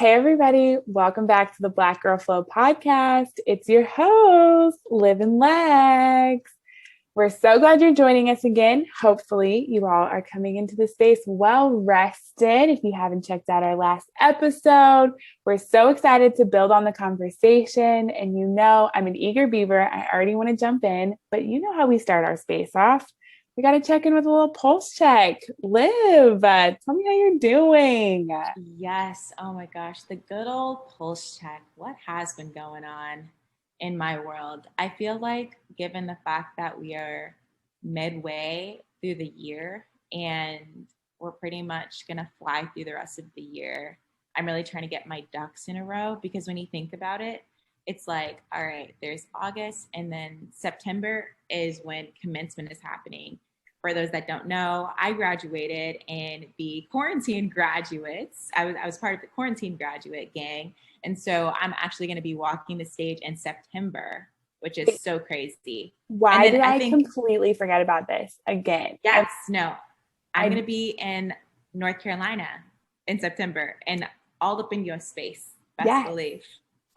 Hey, everybody. Welcome back to the Black Girl Flow podcast. It's your host, Liv and Legs. We're so glad you're joining us again. Hopefully, you all are coming into the space well rested. If you haven't checked out our last episode, we're so excited to build on the conversation. And I'm an eager beaver. I already want to jump in, but you know how we start our space off. We got to check in with a little pulse check. Liv, tell me how you're doing. Yes. Oh my gosh. The good old pulse check. What has been going on in my world? I feel like, given the fact that we are midway through the year and we're pretty much going to fly through the rest of the year, I'm really trying to get my ducks in a row because when you think about it, it's like, all right, there's August and then September is when commencement is happening. For those that don't know, I graduated in the quarantine graduates. I was part of the quarantine graduate gang. And so I'm actually going to be walking the stage in September, which is so crazy. And Why then did I I think, completely forget about this again? yes, no, I'm I going to be in North Carolina in September and all up in your space, best yes. believe.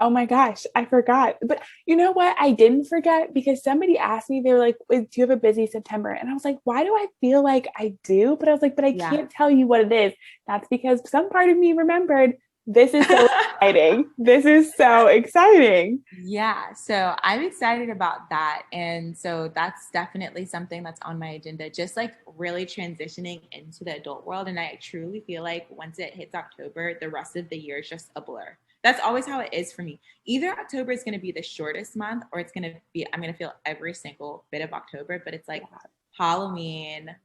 Oh my gosh, I forgot. But you know what? I didn't forget because somebody asked me, they were like, "Do you have a busy September?" And I was like, why do I feel like I do? But I was like, but I Yeah. can't tell you what it is. That's because some part of me remembered this is so exciting. This is so exciting. Yeah, so I'm excited about that. And so that's definitely something that's on my agenda, just like really transitioning into the adult world. And I truly feel like once it hits October, the rest of the year is just a blur. That's always how it is for me. Either October is going to be the shortest month or I'm going to feel every single bit of October, but it's like Halloween,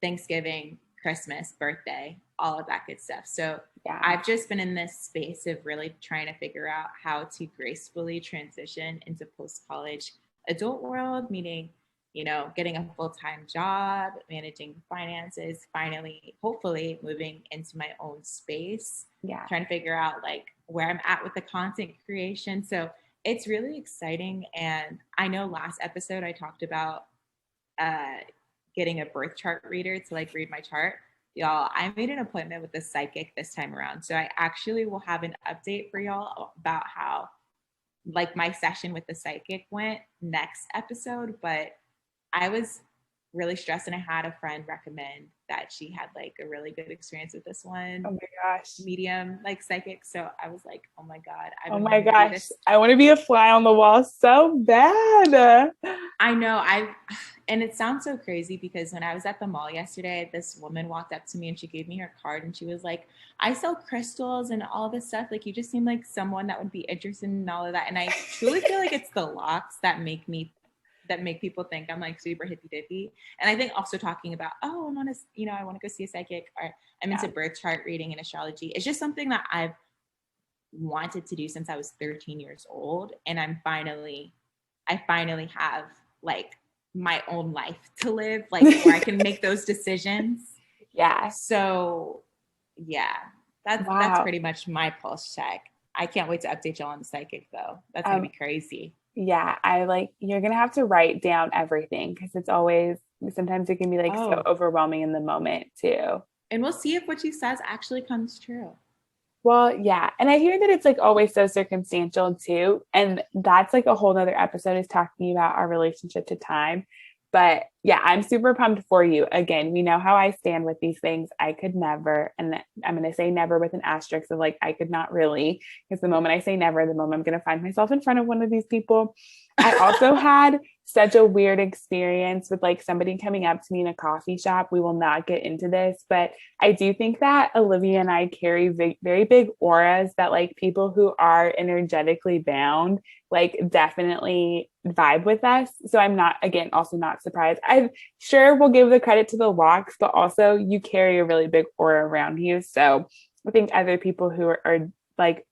Thanksgiving, Christmas, birthday, all of that good stuff. So Yeah. I've just been in this space of really trying to figure out how to gracefully transition into post-college adult world, meaning, getting a full-time job, managing finances, finally, hopefully moving into my own space, Yeah. trying to figure out like where I'm at with the content creation. So it's really exciting. And I know last episode I talked about uh, getting a birth chart reader to like read my chart. Y'all, I made an appointment with a psychic this time around. So I actually will have an update for y'all about how like my session with the psychic went next episode. But I was really stressed and I had a friend recommend that she had like a really good experience with this one Oh my gosh. medium like psychic. So I was like, oh my God, I've Oh been my wanting to do gosh. this. I want to be a fly on the wall so bad. I know and it sounds so crazy because when I was at the mall yesterday, this woman walked up to me and she gave me her card and she was like, I sell crystals and all this stuff. Like, you just seem like someone that would be interested in all of that. And I truly feel like it's the locks that make people think I'm like super hippy dippy. And I think also talking about, oh, I want to go see a psychic, or I'm into birth chart reading and astrology. It's just something that I've wanted to do since I was 13 years old. And I finally have like my own life to live, like where I can make those decisions. Yeah. So yeah, that's Wow. pretty much my pulse check. I can't wait to update y'all on the psychic though. That's gonna be crazy. Yeah, you're gonna have to write down everything because sometimes it can be like so Oh, overwhelming in the moment too. and we'll see if what she says actually comes true. Well, yeah. And I hear that it's like always so circumstantial too. And that's like a whole nother episode is talking about our relationship to time. But yeah, I'm super pumped for you. Again, we know how I stand with these things. I could never, and I'm going to say never with an asterisk of like, I could not really, because the moment I say never, the moment I'm going to find myself in front of one of these people. I also had such a weird experience with like somebody coming up to me in a coffee shop. We will not get into this, but I do think that Olivia and I carry very big auras that like people who are energetically bound like definitely vibe with us. So I'm not, again, also not surprised. I'm sure we'll give the credit to the locks, but also you carry a really big aura around you. So I think other people who are like,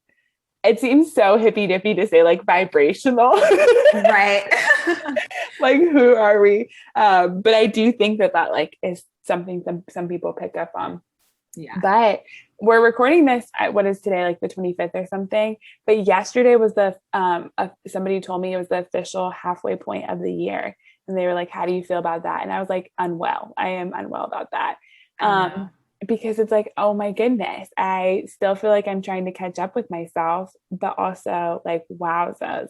it seems so hippy dippy to say like vibrational. Right. Like, who are we? But I do think that like is something some people pick up on. Yeah. But we're recording this at what is today, like the 25th or something. But yesterday was somebody told me it was the official halfway point of the year. And they were like, how do you feel about that? And I was like, unwell. I am unwell about that. I know. because it's like, oh my goodness, I still feel like I'm trying to catch up with myself, but also like, wowzers.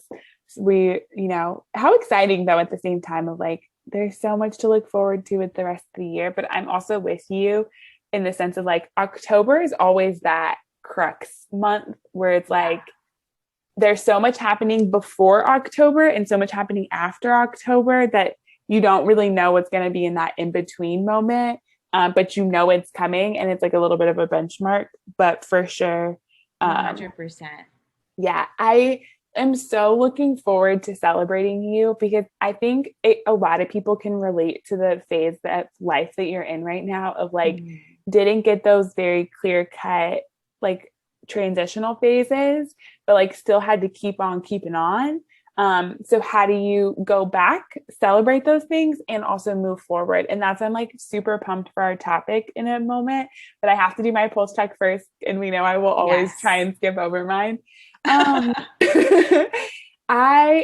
We, how exciting though at the same time of like, there's so much to look forward to with the rest of the year. But I'm also with you in the sense of like, October is always that crux month where it's like, there's so much happening before October and so much happening after October that you don't really know what's going to be in that in between moment. But it's coming and it's like a little bit of a benchmark, but for sure. 100%. Yeah, I am so looking forward to celebrating you because I think a lot of people can relate to the phase of life that you're in right now of like, didn't get those very clear cut, like transitional phases, but like still had to keep on keeping on. So how do you go back, celebrate those things, and also move forward? And that's I'm like super pumped for our topic in a moment, but I have to do my pulse check first, and we know I will always try and skip over mine. I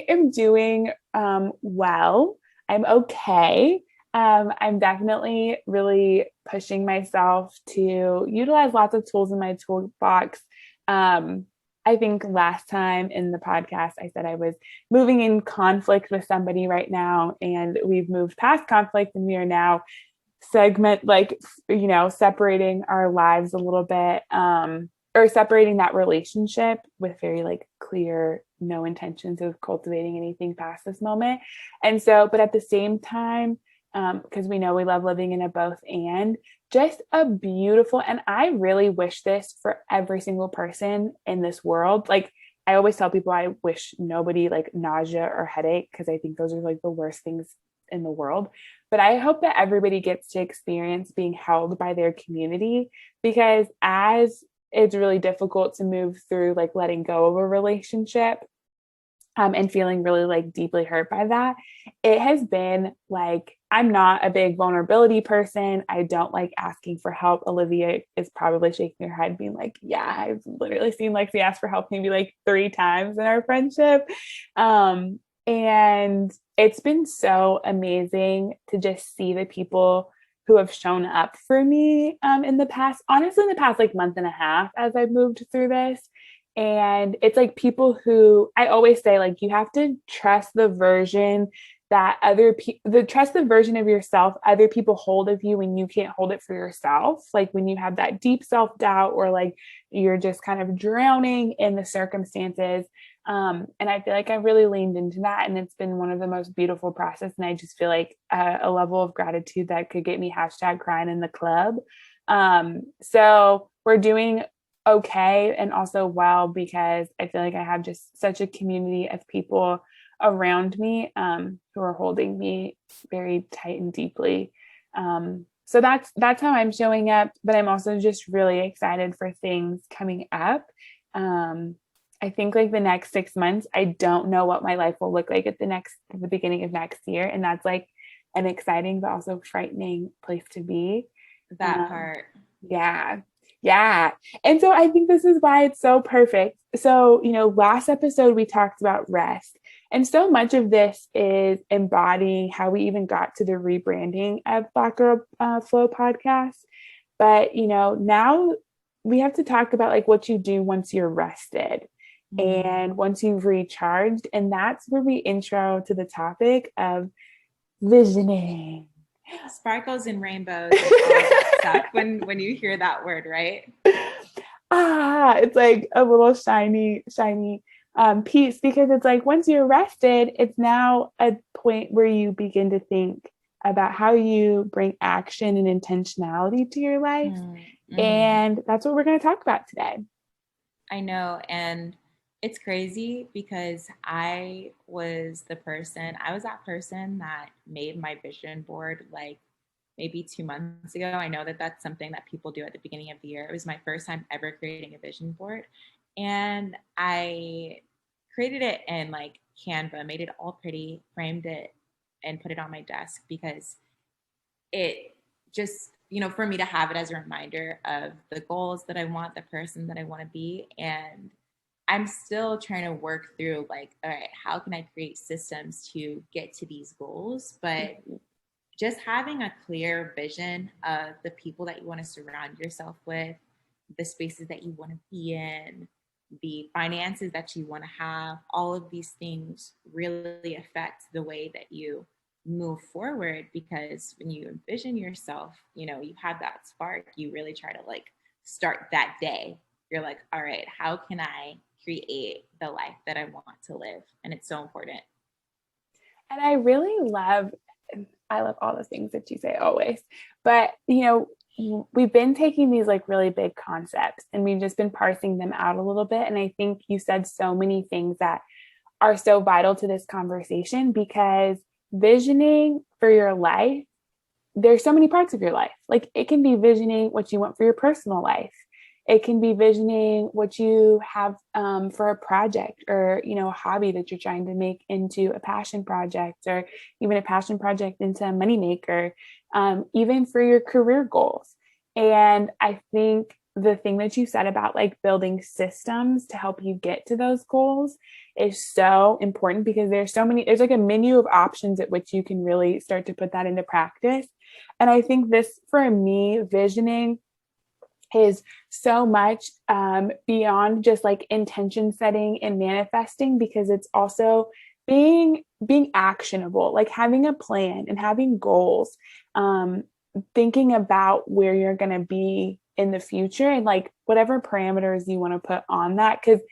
am doing well. I'm okay. I'm definitely really pushing myself to utilize lots of tools in my toolbox. I think last time in the podcast, I said I was moving in conflict with somebody right now, and we've moved past conflict, and we are now separating our lives a little bit, or separating that relationship with very like clear, no intentions of cultivating anything past this moment. And so, but at the same time, because we know we love living in a both and just a beautiful, and I really wish this for every single person in this world. Like I always tell people I wish nobody like nausea or headache, because I think those are like the worst things in the world. But I hope that everybody gets to experience being held by their community, because as it's really difficult to move through like letting go of a relationship, and feeling really like deeply hurt by that, it has been like, I'm not a big vulnerability person. I don't like asking for help. Olivia is probably shaking her head being like, yeah, I've literally seen Lexi ask for help maybe like 3 times in our friendship. And it's been so amazing to just see the people who have shown up for me in the past, honestly, in the past like month and a half as I've moved through this. And it's like people who I always say, like, you have to trust the version that trust the version of yourself other people hold of you when you can't hold it for yourself. Like when you have that deep self-doubt, or like you're just kind of drowning in the circumstances. And I feel like I've really leaned into that, and it's been one of the most beautiful process. And I just feel like a level of gratitude that could get me #crying in the club. So we're doing okay and also well, because I feel like I have just such a community of people around me who are holding me very tight and deeply. So that's how I'm showing up, but I'm also just really excited for things coming up. I think like the next 6 months, I don't know what my life will look like at the beginning of next year, and that's like an exciting but also frightening place to be. That part. Yeah. Yeah. And so I think this is why it's so perfect. So, last episode we talked about rest. And so much of this is embodying how we even got to the rebranding of Black Girl Flow podcast. But, now we have to talk about like what you do once you're rested and once you've recharged. And that's where we intro to the topic of visioning. Sparkles and rainbows and all that stuff when you hear that word, right? It's like a little shiny piece, because it's like once you're rested, it's now a point where you begin to think about how you bring action and intentionality to your life. And that's what we're going to talk about today. I know. And it's crazy because I was that person that made my vision board like maybe 2 months ago. I know that that's something that people do at the beginning of the year. It was my first time ever creating a vision board. And I created it in like Canva, made it all pretty, framed it, and put it on my desk because it just, for me to have it as a reminder of the goals that I want, the person that I want to be. And I'm still trying to work through like, all right, how can I create systems to get to these goals? But just having a clear vision of the people that you want to surround yourself with, the spaces that you want to be in, the finances that you want to have, all of these things really affect the way that you move forward. Because when you envision yourself, you have that spark, you really try to like start that day. You're like, all right, how can I create the life that I want to live? And it's so important. And I love all the things that you say always. But, we've been taking these like really big concepts and we've just been parsing them out a little bit. And I think you said so many things that are so vital to this conversation because visioning for your life, there's so many parts of your life. Like it can be visioning what you want for your personal life. It can be visioning what you have for a project or a hobby that you're trying to make into a passion project, or even a passion project into a moneymaker, even for your career goals. And I think the thing that you said about like building systems to help you get to those goals is so important because there's like a menu of options at which you can really start to put that into practice. And I think this, for me, visioning is so much beyond just like intention setting and manifesting, because it's also being actionable, like having a plan and having goals, thinking about where you're going to be in the future and like whatever parameters you want to put on that. Because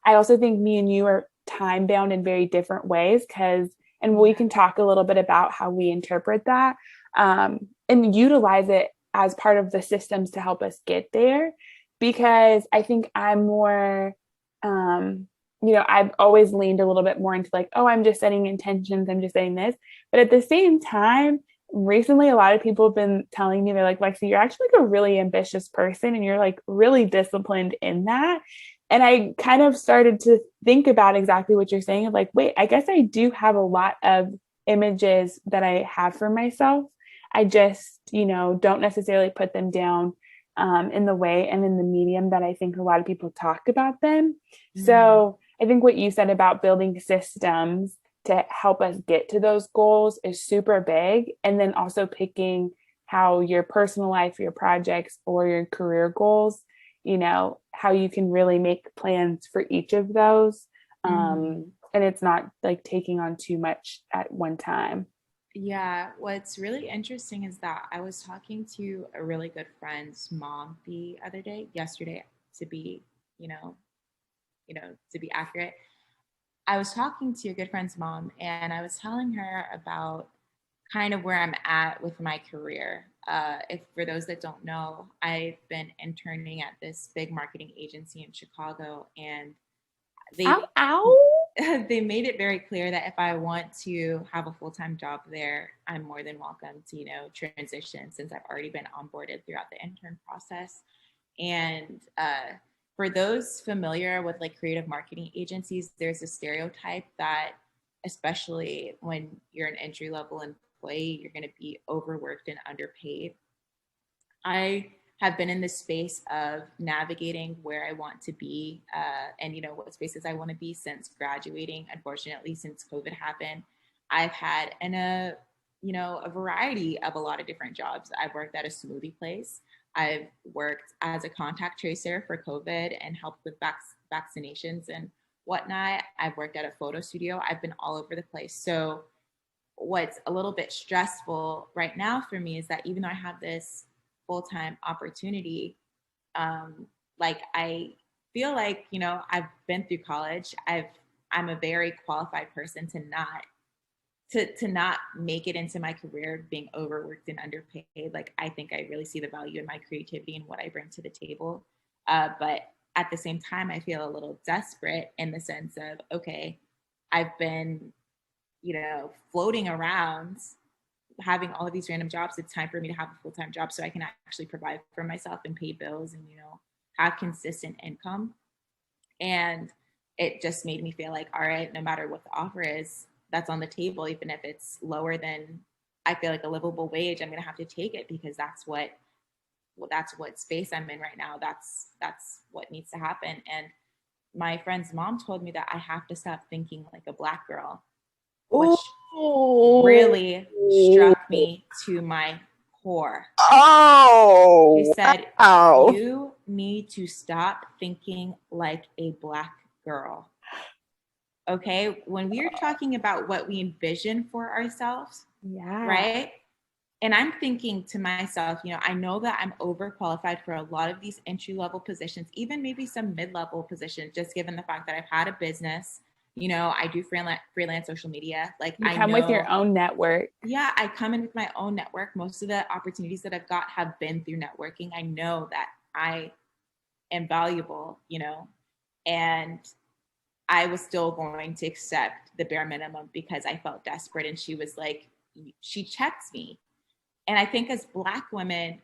I also think me and you are time bound in very different ways, and we can talk a little bit about how we interpret that, and utilize it as part of the systems to help us get there. Because I think I'm more, I've always leaned a little bit more into like, oh, I'm just setting intentions, I'm just saying this. But at the same time, recently a lot of people have been telling me, they're like, Lexi, you're actually like a really ambitious person and you're like really disciplined in that. And I kind of started to think about exactly what you're saying of like, wait, I guess I do have a lot of images that I have for myself. I just, don't necessarily put them down in the way and in the medium that I think a lot of people talk about them. Mm. So I think what you said about building systems to help us get to those goals is super big. And then also picking how your personal life, your projects, or your career goals, how you can really make plans for each of those. Mm-hmm. And it's not like taking on too much at one time. Yeah, what's really interesting is that I was talking to a really good friend's mom the other day, yesterday, to be, you know, to be accurate. I was talking to a good friend's mom and I was telling her about kind of where I'm at with my career. If for those that don't know, I've been interning at this big marketing agency in Chicago, and Ow, they ow. they made it very clear that if I want to have a full-time job there, I'm more than welcome to, transition, since I've already been onboarded throughout the intern process. And for those familiar with like creative marketing agencies, there's a stereotype that, especially when you're an entry level employee, you're going to be overworked and underpaid. I have been in this space of navigating where I want to be, and what spaces I want to be since graduating. Unfortunately, since COVID happened, I've had a variety of a lot of different jobs. I've worked at a smoothie place. I've worked as a contact tracer for COVID and helped with vaccinations and whatnot. I've worked at a photo studio. I've been all over the place. So what's a little bit stressful right now for me is that even though I have this full-time opportunity, like I feel like, I've been through college. I'm a very qualified person to not make it into my career being overworked and underpaid. Like I think I really see the value in my creativity and what I bring to the table. But at the same time, I feel a little desperate in the sense of, okay, I've been, floating around having all of these random jobs. It's time for me to have a full-time job so I can actually provide for myself and pay bills and, have consistent income. And it just made me feel like, all right, no matter what the offer is that's on the table, even if it's lower than I feel like a livable wage, I'm going to have to take it because that's what space I'm in right now. That's what needs to happen. And my friend's mom told me that I have to stop thinking like a Black girl, which really struck me to my core. She Oh, said, wow. you need to stop thinking like a Black girl. Okay. When we are talking about what we envision for ourselves, Yeah. right? And I'm thinking to myself, I know that I'm overqualified for a lot of these entry level positions, even maybe some mid level positions, just given the fact that I've had a business. I do freelance social media. Like, You I come with your know, own network. yeah, I come in with my own network. Most of the opportunities that I've got have been through networking. I know that I am valuable, and I was still going to accept the bare minimum because I felt desperate. And she was like, she checks me. And I think as Black women,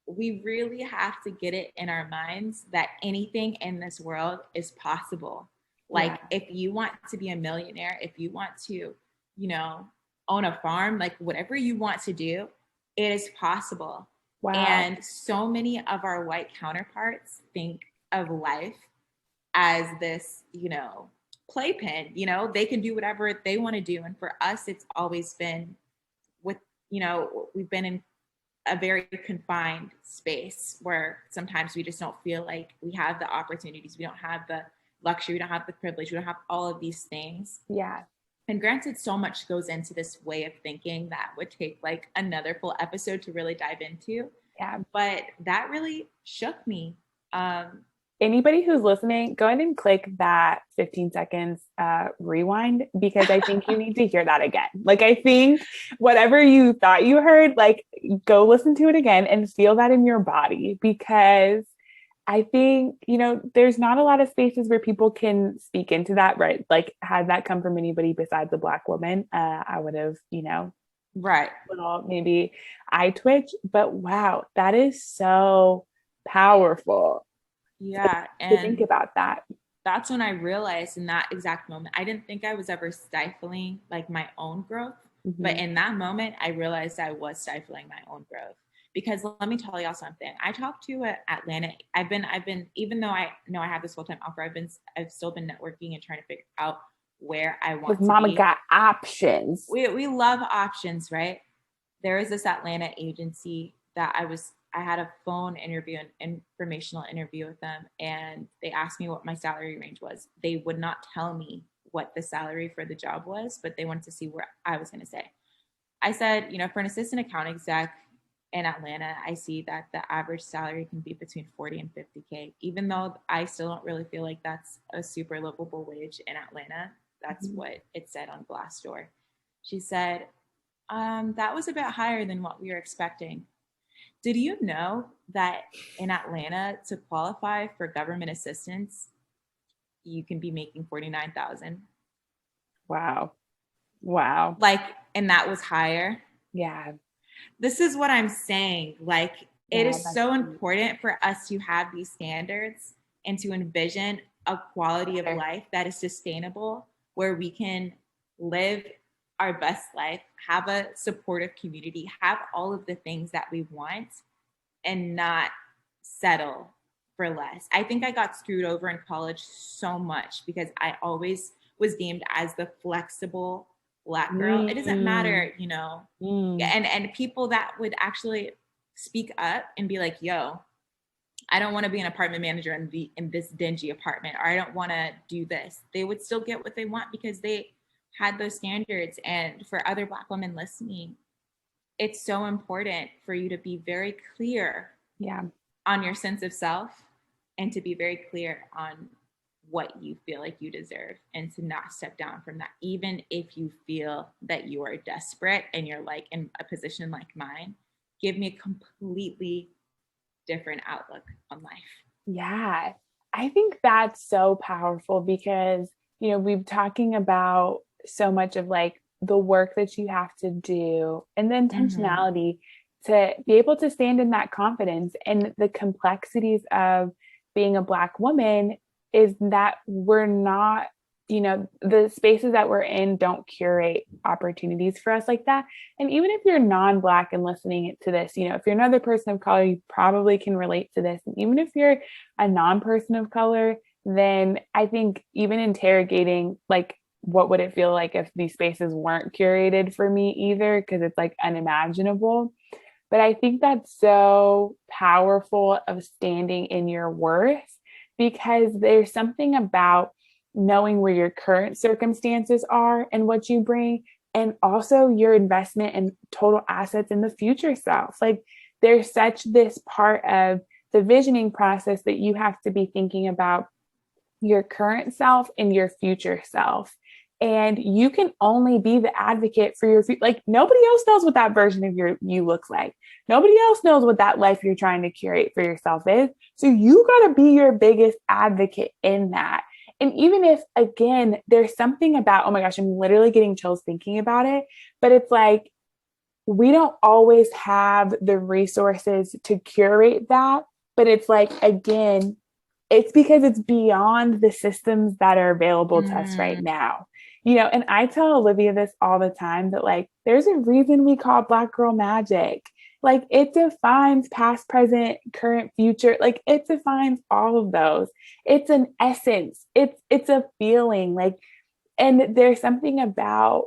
we really have to get it in our minds that anything in this world is possible. Yeah. Like, if you want to be a millionaire, if you want to, own a farm, like whatever you want to do, it is possible. Wow. And so many of our white counterparts think of life as this, playpen, they can do whatever they want to do. And for us, it's always been with, we've been in a very confined space where sometimes we just don't feel like we have the opportunities. We don't have the luxury. We don't have the privilege. We don't have all of these things. Yeah. And granted, so much goes into this way of thinking that would take like another full episode to really dive into. Yeah. But that really shook me. Anybody who's listening, go ahead and click that 15 seconds rewind because I think you need to hear that again. Like, I think whatever you thought you heard, like, go listen to it again and feel that in your body because I think, there's not a lot of spaces where people can speak into that, right? Like, had that come from anybody besides a Black woman, I would have, Right. little maybe eye twitch, but wow, that is so powerful Yeah. to think And about that. that's when I realized in that exact moment, I didn't think I was ever stifling like my own growth. But Mhm. in that moment, I realized I was stifling my own growth. Because let me tell y'all something. I talked to Atlanta. I've been, even though I know I have this full time offer, I've still been networking and trying to figure out where I Because want to mama be. got options. We love options, right? There is this Atlanta agency that I had a phone interview, an informational interview with them, and they asked me what my salary range was. They would not tell me what the salary for the job was, but they wanted to see where I was going to say. I said, for an assistant account exec in Atlanta, I see that the average salary can be between 40 and 50K, even though I still don't really feel like that's a super livable wage in Atlanta. That's Mhm. what it said on Glassdoor. She said, that was a bit higher than what we were expecting. Did you know that in Atlanta, to qualify for government assistance, you can be making 49,000? Wow. Wow. Like, and that was higher. Yeah. This is what I'm saying. Like, it Yeah. is That's so deep. important for us to have these standards and to envision a quality of Better. life that is sustainable, where we can live our best life, have a supportive community, have all of the things that we want, and not settle for less. I think I got screwed over in college so much because I always was deemed as the flexible Black girl. It doesn't Mm, matter, mm. and people that would actually speak up and be like, yo, I don't want to be an apartment manager in this dingy apartment, or I don't want to do this. They would still get what they want because they had those standards. And for other Black women listening, it's so important for you to be very clear Yeah. on your sense of self and to be very clear on what you feel like you deserve and to not step down from that, even if you feel that you are desperate and you're like in a position like mine. Give me a completely different outlook on life. Yeah. I think that's so powerful because, we've talking about so much of like the work that you have to do and the Mm-hmm. intentionality to be able to stand in that confidence and the complexities of being a Black woman is that we're not, the spaces that we're in don't curate opportunities for us like that. And even if you're non-Black and listening to this, if you're another person of color, you probably can relate to this. And even if you're a non-person of color, then I think even interrogating like what would it feel like if these spaces weren't curated for me either, because it's like unimaginable. But I think that's so powerful of standing in your worth, because there's something about knowing where your current circumstances are and what you bring, and also your investment and total assets in the future self. Like there's such this part of the visioning process that you have to be thinking about your current self and your future self. And you can only be the advocate for your future. Like nobody else knows what that version of you looks like. Nobody else knows what that life you're trying to curate for yourself is. So you got to be your biggest advocate in that. And even if, again, there's something about, oh my gosh, I'm literally getting chills thinking about it, but it's like, we don't always have the resources to curate that. But it's like, again, it's because it's beyond the systems that are available to us right Mm, now. And I tell Olivia this all the time that like there's a reason we call Black girl magic. Like it defines past, present, current, future. Like it defines all of those. It's an essence. It's a feeling. Like, and there's something about,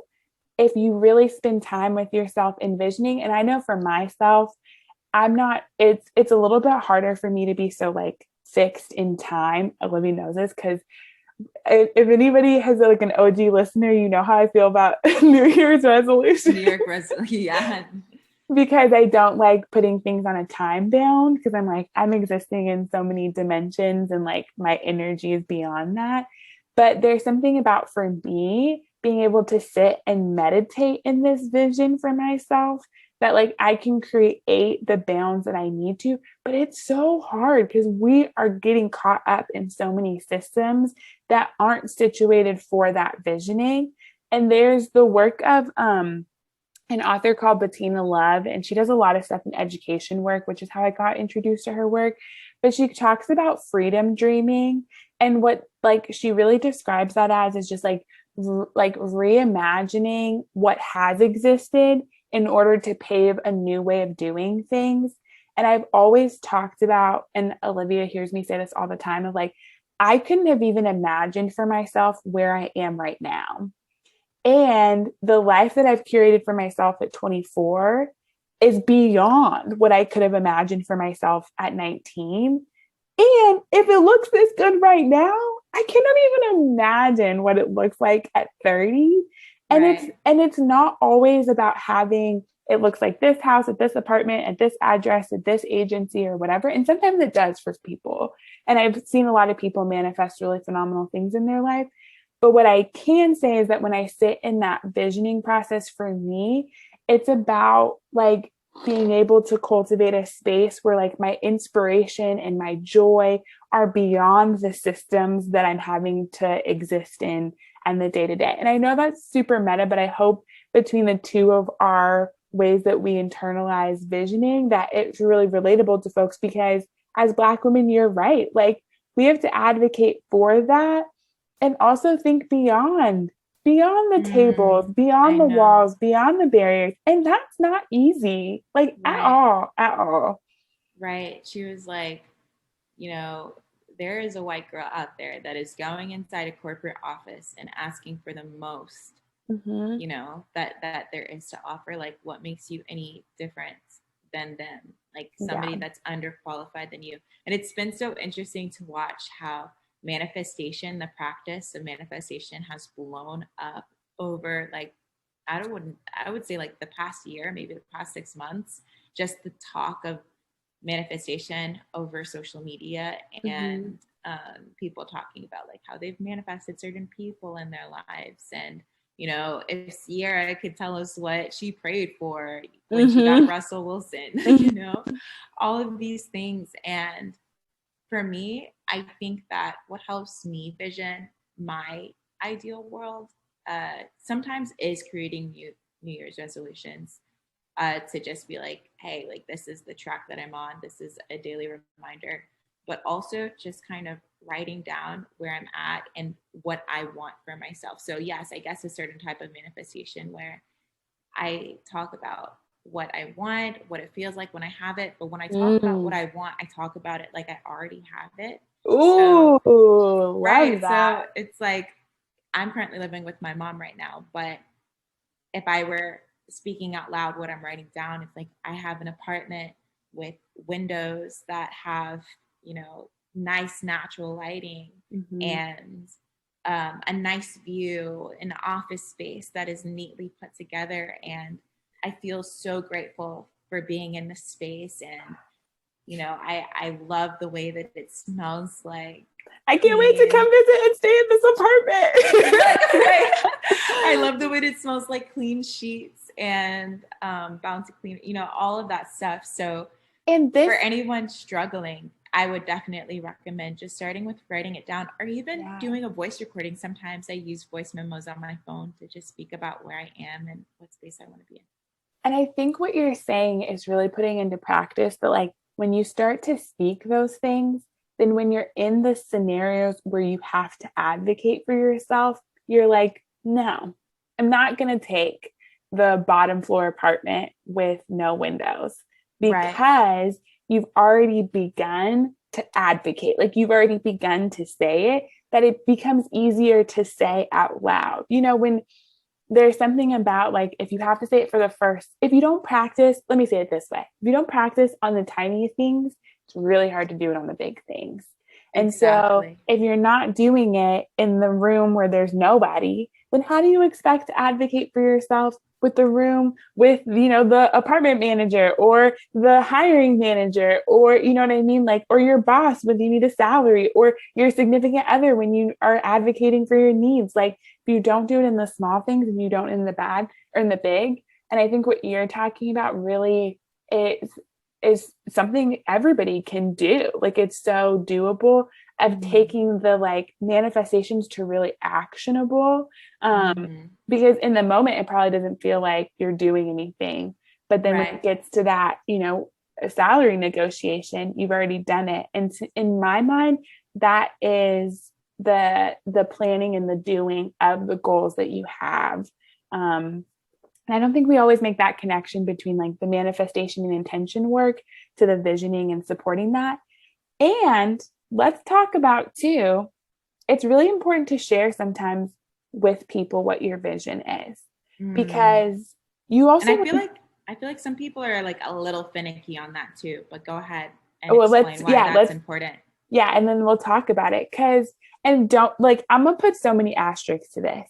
if you really spend time with yourself envisioning, and I know for myself, I'm not, it's a little bit harder for me to be so like fixed in time. Olivia knows this because if anybody has like an OG listener, you know how I feel about New Year's resolution. New York resolution. Yeah. Because I don't like putting things on a time bound, because I'm like, I'm existing in so many dimensions and like my energy is beyond that. But there's something about, for me, being able to sit and meditate in this vision for myself, that like I can create the bounds that I need to. But it's so hard because we are getting caught up in so many systems that aren't situated for that visioning. And there's the work of an author called Bettina Love, and she does a lot of stuff in education work, which is how I got introduced to her work. But she talks about freedom dreaming, and what like she really describes that as is just like reimagining what has existed in order to pave a new way of doing things. And I've always talked about, and Olivia hears me say this all the time, of like, I couldn't have even imagined for myself where I am right now. And the life that I've curated for myself at 24 is beyond what I could have imagined for myself at 19. And if it looks this good right now, I cannot even imagine what it looks like at 30. And it's Right. and it's not always about having it looks like this house at this apartment at this address at this agency or whatever. And sometimes it does for people. And I've seen a lot of people manifest really phenomenal things in their life. But what I can say is that when I sit in that visioning process, for me, it's about like being able to cultivate a space where like my inspiration and my joy are beyond the systems that I'm having to exist in and the day to day. And I know that's super meta, but I hope between the two of our ways that we internalize visioning, that it's really relatable to folks, because as Black women, you're right. Like we have to advocate for that, and also think beyond the tables, Mm, I beyond the know. walls, beyond the barriers. And that's not easy, like at Right. all, at all. Right. She was like, you know, there is a white girl out there that is going inside a corporate office and asking for the most, Mm-hmm. that there is to offer. Like, what makes you any different than them? Like somebody Yeah. that's underqualified than you. And it's been so interesting to watch how manifestation, the practice of manifestation, has blown up over like I would say like the past year, maybe the past 6 months. Just the talk of manifestation over social media, Mm-hmm. and people talking about like how they've manifested certain people in their lives. And if Sierra could tell us what she prayed for when she got Mm-hmm. Russell Wilson, Mm-hmm. all of these things. And for me, I think that what helps me vision my ideal world sometimes is creating New Year's resolutions, to just be like, hey, like this is the track that I'm on. This is a daily reminder, but also just kind of writing down where I'm at and what I want for myself. So, yes, I guess a certain type of manifestation where I talk about what I want, what it feels like when I have it. But when I talk about what Mm. I want, I talk about it like I already have it. So, Ooh, love right. that. So it's like I'm currently living with my mom right now, but if I were speaking out loud what I'm writing down, it's like I have an apartment with windows that have, you know, nice natural lighting Mm-hmm. and a nice view, an office space that is neatly put together. And I feel so grateful for being in this space. And, you know, I love the way that it smells like I can't wait to clean. come visit and stay in this apartment. Right. I love the way it smells like clean sheets and Bounty Clean, you know, all of that stuff. So And for this, anyone struggling, I would definitely recommend just starting with writing it down or even yeah. doing a voice recording. Sometimes I use voice memos on my phone to just speak about where I am and what space I want to be in. And I think what you're saying is really putting into practice that, like, when you start to speak those things, then when you're in the scenarios where you have to advocate for yourself, you're like, no, I'm not going to take the bottom floor apartment with no windows Right. because you've already begun to advocate. Like, you've already begun to say it, that it becomes easier to say out loud. You know, when there's something about, like, if you have to say it for the first, if you don't practice, let me say it this way, if you don't practice on the tiny things, it's really hard to do it on the big things. And so Exactly. if you're not doing it in the room where there's nobody, then how do you expect to advocate for yourself with the room with, you know, the apartment manager or the hiring manager, or, you know what I mean, like, or your boss when you need a salary, or your significant other when you are advocating for your needs? Like, if you don't do it in the small things and you don't in the bad or in the big. And I think what you're talking about really is something everybody can do. Like, it's so doable, of Mm-hmm. taking the, like, manifestations to really actionable. Mm-hmm. Because in the moment it probably doesn't feel like you're doing anything, but then when Right. it gets to that, you know, a salary negotiation, you've already done it. And in my mind, that is the planning and the doing of the goals that you have. And I don't think we always make that connection between, like, the manifestation and intention work to the visioning and supporting that. And let's talk about too, it's really important to share sometimes with people what your vision is, Mm. because you And also, I feel like some people are like a little finicky on that too. But go ahead and well, let's, explain why yeah, that's let's, important. yeah, and then we'll talk about it. Because, and don't, like, I'm gonna put so many asterisks to this.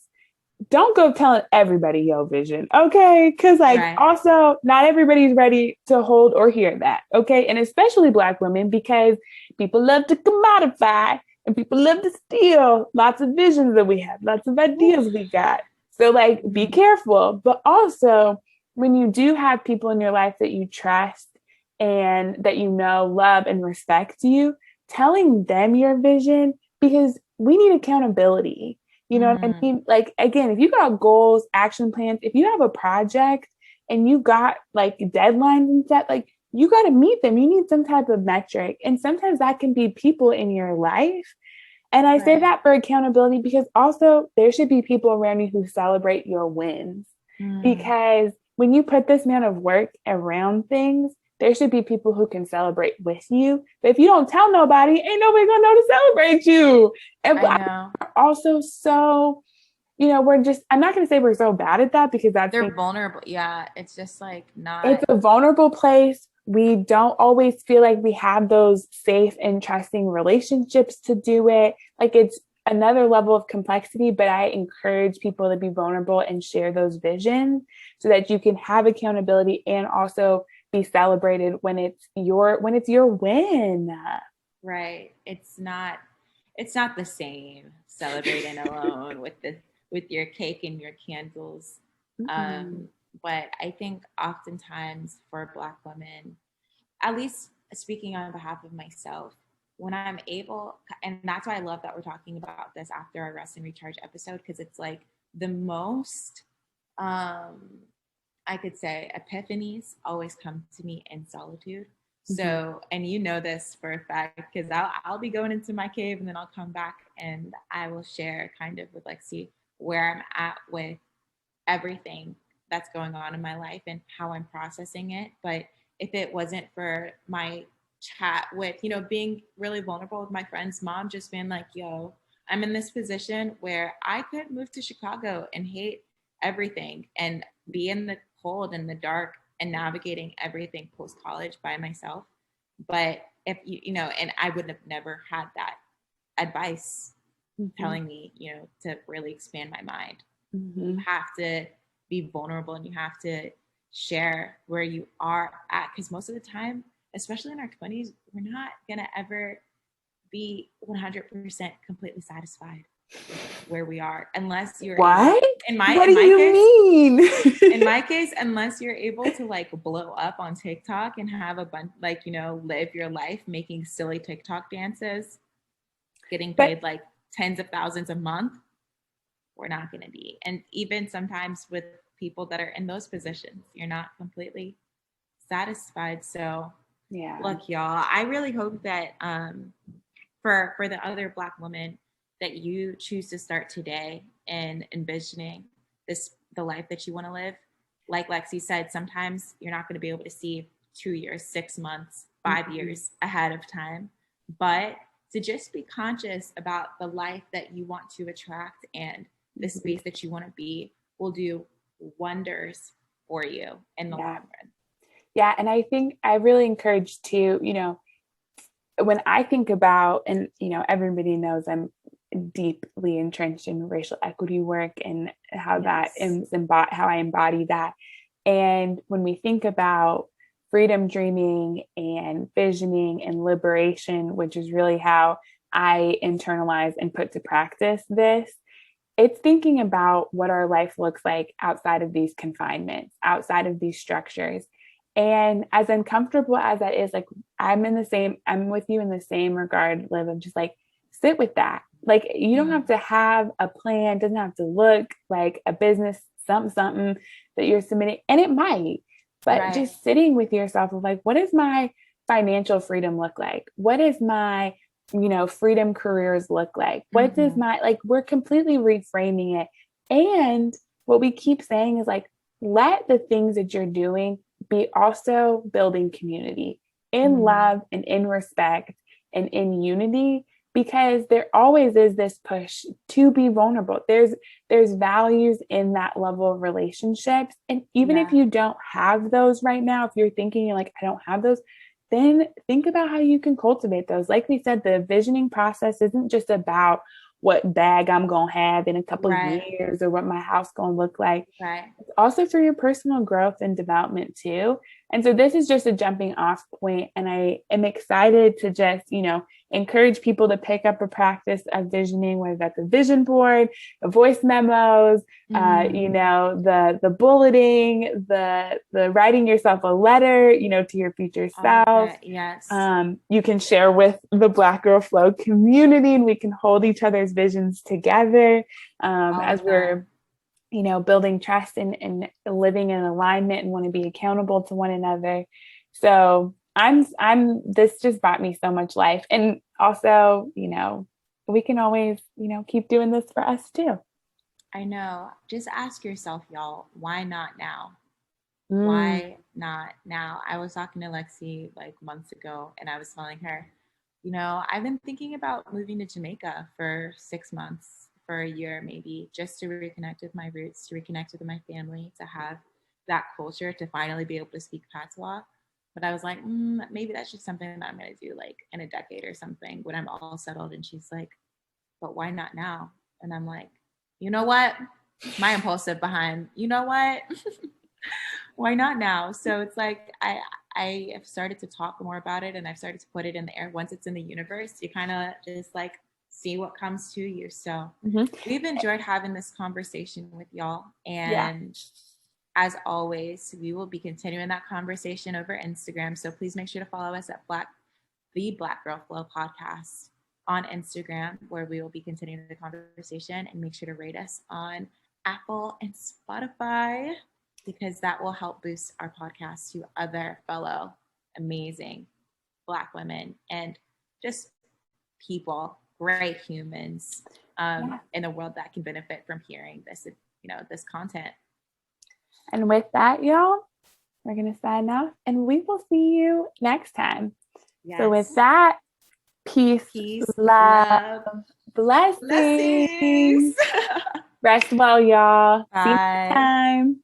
Don't go telling everybody your vision, okay? Because, like, Right. also not everybody's ready to hold or hear that, okay? And especially Black women, because people love to commodify and people love to steal lots of visions that we have, lots of Ooh. ideas we got. So, like, be Mm-hmm. careful. But also, when you do have people in your life that you trust and that you know love and respect you, telling them your vision, because we need accountability. You know what I Mm. mean? Like, again, if you got goals, action plans, if you have a project and you got, like, deadlines and stuff, like, you got to meet them. You need some type of metric. And sometimes that can be people in your life. And I say Right. that for accountability, because also there should be people around you who celebrate your wins. Mm. Because when you put this amount of work around things, there should be people who can celebrate with you. But if you don't tell nobody, ain't nobody gonna know to celebrate you. And I know. also, so, you know, we're just, I'm not going to say we're so bad at that, because that's They're being, vulnerable. Yeah. It's just like it's not a vulnerable place. We don't always feel like we have those safe and trusting relationships to do it. Like, it's another level of complexity, but I encourage people to be vulnerable and share those visions so that you can have accountability and also be celebrated when it's your win. right. It's not the same celebrating alone with your cake and your candles. Mm-mm. Um, but I think oftentimes for Black women, at least speaking on behalf of myself, when I'm able, and that's why I love that we're talking about this after our rest and recharge episode, because it's like the most, um, I could say, epiphanies always come to me in solitude. Mm-hmm. So, and you know this for a fact, because I'll be going into my cave and then I'll come back and I will share kind of with Lexi where I'm at with everything that's going on in my life and how I'm processing it. But if it wasn't for my chat with, you know, being really vulnerable with my friend's mom, just being like, yo, I'm in this position where I could move to Chicago and hate everything and be in the cold and the dark and navigating everything post college by myself. But if you know, and I would have never had that advice Mm-hmm. telling me, to really expand my mind. You Mm-hmm. have to be vulnerable and you have to share where you are at. Because most of the time, especially in our 20s, we're not going to ever be 100% completely satisfied with where we are unless you're able What? in What my do in my you case mean? in my case unless you're able to like blow up on TikTok and have a bunch, like, live your life making silly TikTok dances, getting But paid like tens of thousands a month. We're not going to be. And even sometimes with people that are in those positions, you're not completely satisfied. So yeah. look, y'all, I really hope that for the other Black women, that you choose to start today and envisioning the life that you want to live. Like Lexi said, sometimes you're not going to be able to see 2 years, 6 months, 5 years ahead of time, but to just be conscious about the life that you want to attract and the space that you want to be will do wonders for you in the long run. Yeah. And I think I really encourage to, when I think about, and, everybody knows I'm deeply entrenched in racial equity work and how that is how I embody that. And when we think about freedom dreaming and visioning and liberation, which is really how I internalize and put to practice this, it's thinking about what our life looks like outside of these confinements, outside of these structures. And as uncomfortable as that is, like I'm with you in the same regard, Liv, of just like sit with that. Like you don't have to have a plan, doesn't have to look like a business, something that you're submitting. And it might, but just sitting with yourself of like, what does my financial freedom look like? What is my freedom careers look like? What does my, like, we're completely reframing it. And what we keep saying is like, let the things that you're doing be also building community in love and in respect and in unity, because there always is this push to be vulnerable. There's values in that level of relationships. And even if you don't have those right now, if you're thinking like, I don't have those, then think about how you can cultivate those. Like we said, the visioning process isn't just about what bag I'm going to have in a couple of years or what my house going to look like. It's also for your personal growth and development too. And so this is just a jumping off point. And I am excited to just, encourage people to pick up a practice of visioning, whether that's a vision board, the voice memos, the bulleting, the writing yourself a letter, to your future self. Yes. You can share with the Black Girl Flow community, and we can hold each other's visions together as we're building trust and living in alignment and want to be accountable to one another. So this just brought me so much life. And also, we can always, keep doing this for us too. I know. Just ask yourself, y'all, why not now? Why not now? I was talking to Lexi like months ago and I was telling her, I've been thinking about moving to Jamaica for 6 months, for a year maybe, just to reconnect with my roots, to reconnect with my family, to have that culture, to finally be able to speak patois. But I was like, maybe that's just something that I'm going to do like in a decade or something when I'm all settled. And she's like, but why not now? And I'm like, you know what? My impulsive behind, you know what? Why not now? So it's like I have started to talk more about it and I've started to put it in the air. Once it's in the universe, you kind of just like see what comes to you. So we've enjoyed having this conversation with y'all. And as always, we will be continuing that conversation over Instagram. So please make sure to follow us at the Black Girl Flow podcast on Instagram, where we will be continuing the conversation, and make sure to rate us on Apple and Spotify, because that will help boost our podcast to other fellow amazing Black women and just people, great humans in a world that can benefit from hearing this, this content. And with that, y'all, we're going to sign off and we will see you next time. So with that, peace, love, Blessings. Blessings. Rest well, y'all. See you next Bye. time.